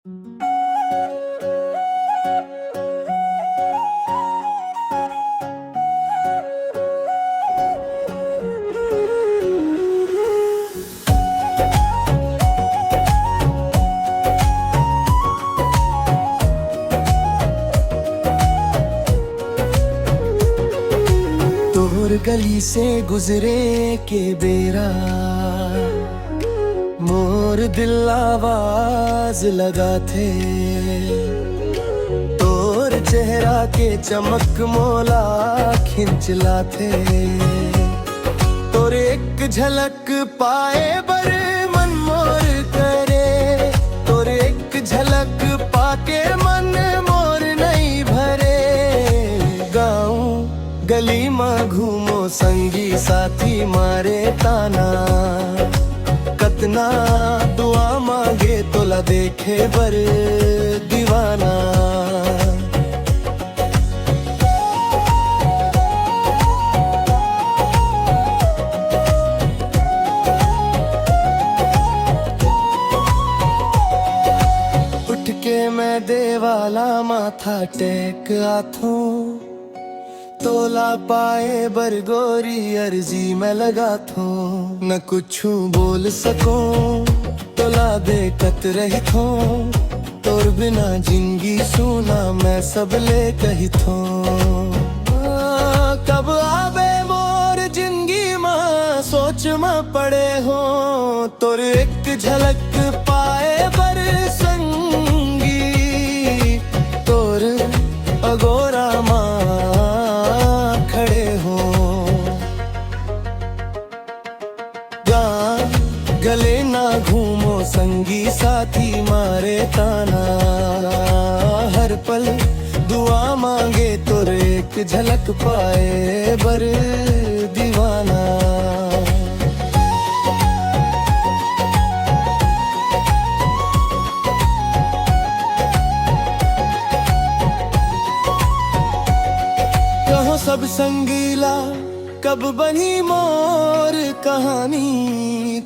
तोर गली से गुजरे के बेरा मोर दिल आवाज लगा थे। तोर चेहरा के चमक मोला खिंचला थे। तोर एक झलक पाए बर मन मोर करे। तोर एक झलक पाके मन मोर नहीं भरे। गाँव गली में घूमो संगी साथी मारे ताना। कतना दुआ मांगे तोला देखे बर दीवाना। उठ के मैं देवाला माथा टेक आथू। तोला पाए बरगोरी अर्जी में लगा थो। न कुछ बोल सको तोला देखत रही थो। तोर बिना जिंदगी सुना मैं सब ले कही थो। कब आवे मोर जिंदगी मां सोच में पड़े हो। तोर एक झलक पाए बर संगी। तोर अगोरा मां गले ना घूमो संगी साथी मारे ताना। हर पल दुआ मांगे तोर एक झलक पाए बर दीवाना। कहो सब संगीला कब बनी मोर कहानी।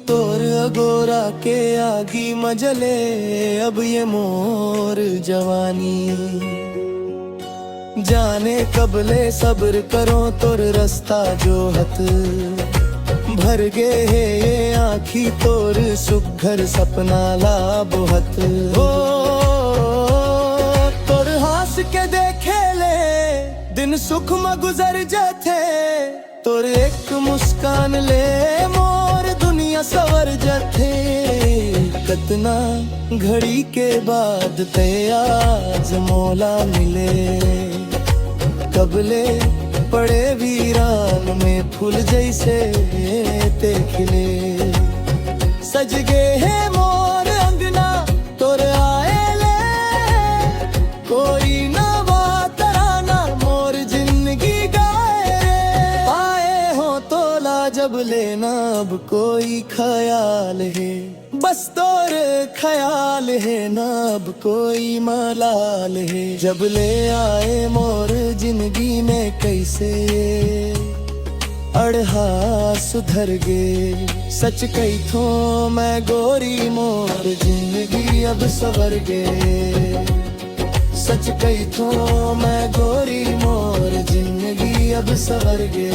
तोर अगोरा के आगी मजले अब ये मोर जवानी। जाने कब ले सब्र करो तोर रास्ता जो हत। भर गे है ये आँखी तोर सुघर सपना ला बोहत। हो तोर हास के देखे ले दिन सुख में गुजर जाते। तोर एक मुस्कान ले मोर दुनिया सवर जाते। कतना घड़ी के बाद ते आज मोला मिले। कबले पड़े वीरान में फूल जैसे ते खिले। सज गे है मोर अंगना तोर आए ले। कोई ना बात राना मोर जिंदगी जब लेना अब कोई ख्याल है। बस तोर ख्याल है ना अब कोई मलाल है। जब ले आए मोर जिंदगी में कैसे अड़हा सुधर गे। सच कही थो मैं गोरी मोर जिंदगी अब सवर गे। सच कही थो मैं गोरी मोर जिंदगी अब सवर गे।